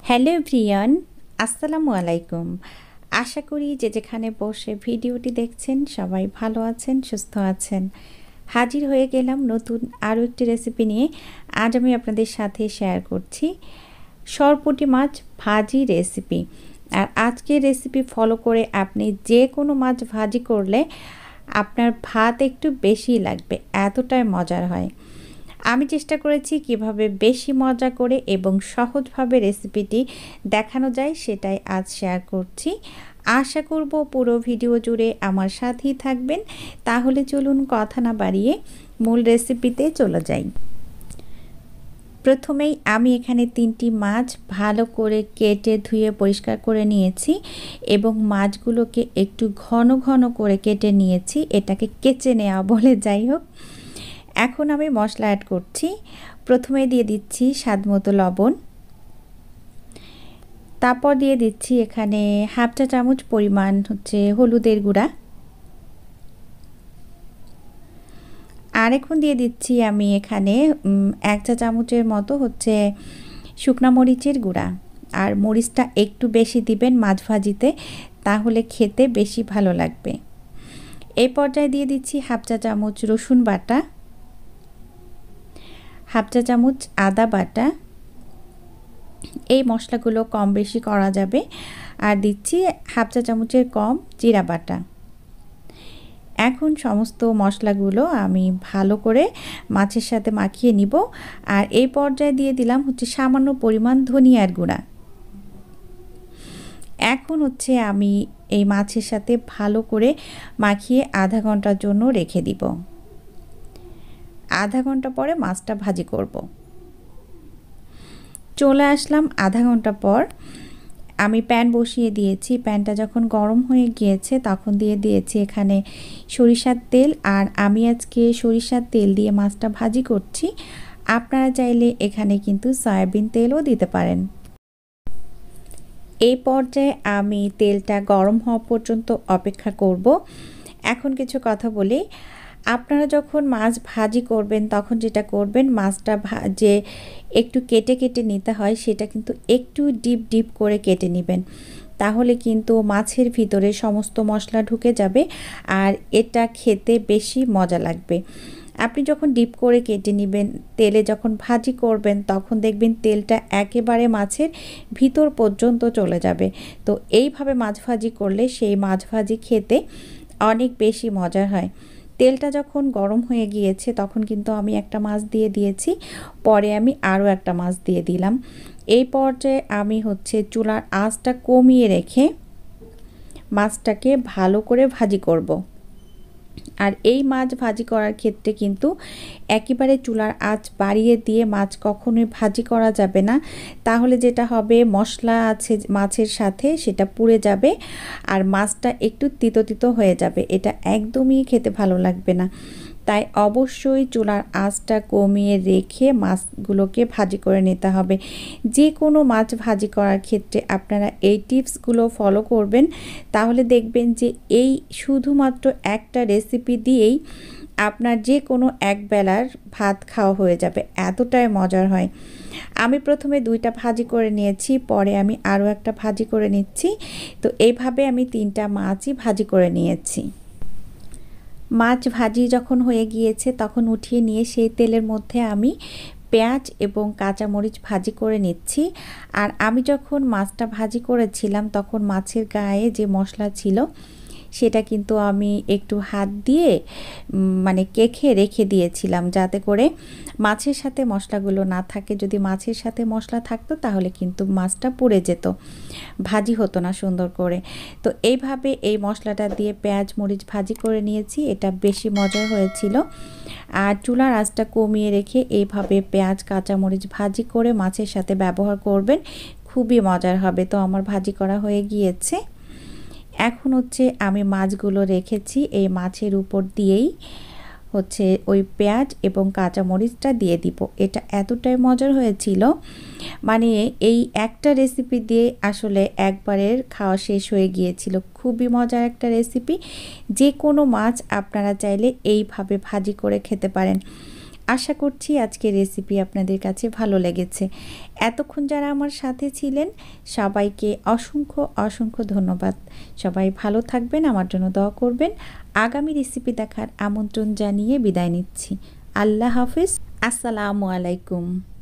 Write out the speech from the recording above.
Hello everyone, আসসালামু আলাইকুম। আশা করি যে যেখানে বসে ভিডিওটি দেখছেন সবাই ভালো আছেন, সুস্থ আছেন। হাজির হয়ে গেলাম নতুন আরও একটি রেসিপি নিয়ে। আজ আমি আপনাদের সাথে শেয়ার করছি সরপুঁটি মাছ ভাজি রেসিপি। আর আজকের রেসিপি ফলো করে আপনি যে কোনো মাছ ভাজি করলে আপনার ভাত একটু বেশি লাগবে, এতটাই মজার হয়। আমি চেষ্টা করেছি কিভাবে বেশি মজা করে এবং সহজভাবে রেসিপিটি দেখানো যায়, সেটাই আজ শেয়ার করছি। আশা করব পুরো ভিডিও জুড়ে আমার সাথেই থাকবেন। তাহলে চলুন কথা না বাড়িয়ে মূল রেসিপিতে চলে যাই। প্রথমেই আমি এখানে 3টি মাছ ভালো করে কেটে ধুয়ে পরিষ্কার করে নিয়েছি এবং মাছগুলোকে একটু ঘন ঘন করে কেটে নিয়েছি, এটাকে কেচে নেওয়া বলে, যাই হোক। এখন আমি মশলা অ্যাড করছি। প্রথমে দিয়ে দিচ্ছি স্বাদমতো লবণ, তারপর দিয়ে দিচ্ছি এখানে হাফ চা চামচ পরিমাণ হলুদের গুঁড়া, আর এখন দিয়ে দিচ্ছি আমি এখানে 1 চা চামচের মতো শুকনা মরিচের গুঁড়া। আর মরিচটা একটু বেশি দিবেন মাছ ভাজিতে, তাহলে খেতে বেশি ভালো লাগবে। এই পর্যায়ে দিয়ে দিচ্ছি হাফ চা চামচ রসুন বাটা, হাফ চা চামচ আদা বাটা। এই মশলাগুলো কম বেশি করা যাবে। আর দিচ্ছি হাফ চা চামচের কম জিরা বাটা। এখন সমস্ত মশলাগুলো আমি ভালো করে মাছের সাথে মাখিয়ে নিব। আর এই পর্যায়ে দিয়ে দিলাম সামান্য পরিমাণ ধনিয়ার গুঁড়া। এখন আমি এই মাছের সাথে ভালো করে মাখিয়ে আধা ঘন্টার জন্য রেখে দিব। আধা ঘন্টা পরে মাছটা ভাজি করব। চলে আসলাম আধা ঘন্টা পর। আমি প্যান বসিয়ে দিয়েছি। প্যানটা যখন গরম হয়ে গিয়েছে তখন দিয়ে দিয়েছি এখানে সরিষার তেল। আর আমি আজকে সরিষার তেল দিয়ে মাছটা ভাজি করছি। আপনারা চাইলে এখানে কিন্তু সয়াবিন তেলও দিতে পারেন। এই পর্যায়ে আমি তেলটা গরম হওয়া পর্যন্ত অপেক্ষা করব। এখন কিছু কথা বলি। আপনারা যখন মাছ ভাজি করবেন তখন যেটা করবেন, মাছটা যে একটু কেটে কেটে নিতে হয় সেটা কিন্তু একটু ডিপ ডিপ করে কেটে নেবেন, তাহলে কিন্তু মাছের ভিতরে সমস্ত মশলা ঢুকে যাবে আর এটা খেতে বেশি মজা লাগবে। আপনি যখন ডিপ করে কেটে নেবেন, তেলে যখন ভাজি করবেন তখন দেখবেন তেলটা একেবারে মাছের ভিতর পর্যন্ত চলে যাবে। তো এইভাবে মাছ ভাজি করলে সেই মাছ ভাজি খেতে অনেক বেশি মজার হয়। তেলটা যখন গরম হয়ে গিয়েছে তখন কিন্তু আমি একটা মাছ দিয়ে দিয়েছি, পরে আমি আরও একটা মাছ দিয়ে দিলাম। এই পর্যায়ে আমি চুলার আঁচটা কমিয়ে রেখে মাছটাকে ভালো করে ভাজি করব। আর এই মাছ ভাজি করার ক্ষেত্রে কিন্তু একেবারে চুলার আঁচ বাড়িয়ে দিয়ে মাছ কখনোই ভাজি করা যাবে না, তাহলে যেটা হবে মশলা আছে মাছের সাথে সেটা পুড়ে যাবে আর মাছটা একটু তিতো তিতো হয়ে যাবে, এটা একদমই খেতে ভালো লাগবে না। তাই অবশ্যই চুলার আঁচটা কমিয়ে রেখে মাছগুলোকে ভাজি করে নিতে হবে। যে কোনো মাছ ভাজি করার ক্ষেত্রে আপনারা এই টিপসগুলো ফলো করবেন, তাহলে দেখবেন যে এই শুধুমাত্র একটা রেসিপি দিয়েই আপনার যে কোনো এক বেলার ভাত খাওয়া হয়ে যাবে, এতটাই মজার হয়। আমি প্রথমে 2টা ভাজি করে নিয়েছি, পরে আমি আরও একটা ভাজি করে নিচ্ছি। তো এইভাবে আমি 3টা মাছই ভাজি করে নিয়েছি। মাছ ভাজি যখন হয়ে গিয়েছে তখন উঠিয়ে নিয়ে সেই তেলের মধ্যে আমি পেঁয়াজ এবং কাঁচামরিচ ভাজি করে নিচ্ছি। আর আমি যখন মাছটা ভাজি করেছিলাম তখন মাছের গায়ে যে মশলা ছিল সেটা কিন্তু আমি একটু হাত দিয়ে কেখে রেখে দিয়েছিলাম, যাতে করে মাছের সাথে মশলাগুলো না থাকে। যদি মাছের সাথে মশলা থাকতো তাহলে কিন্তু মাছটা পুড়ে যেত, ভাজি হতো না সুন্দর করে। তো এইভাবে এই মশলাটা দিয়ে পেঁয়াজ মরিচ ভাজি করে নিয়েছি, এটা বেশি মজার হয়েছিল। আর চুলার আঁচটা কমিয়ে রেখে এইভাবে পেঁয়াজ কাঁচামরিচ ভাজি করে মাছের সাথে ব্যবহার করবেন, খুবই মজার হবে। তো আমার ভাজি করা হয়ে গিয়েছে। এখন আমি মাছগুলো রেখেছি, এই মাছের উপর দিয়েই ওই পেঁয়াজ এবং কাঁচামরিচটা দিয়ে দিব। এটা এতটাই মজার হয়েছিল, এই একটা রেসিপি দিয়ে আসলে একবারের খাওয়া শেষ হয়ে গিয়েছিল। খুবই মজার একটা রেসিপি। যে কোনো মাছ আপনারা চাইলে এইভাবে ভাজি করে খেতে পারেন। আশা করছি আজকের রেসিপি আপনাদের কাছে ভালো লেগেছে। এতক্ষণ যারা আমার সাথে ছিলেন সবাইকে অসংখ্য অসংখ্য ধন্যবাদ। সবাই ভালো থাকবেন, আমার জন্য দোয়া করবেন। আগামী রেসিপি দেখার আমন্ত্রণ জানিয়ে বিদায় নিচ্ছি। আল্লাহ হাফেজ। আসসালামু আলাইকুম।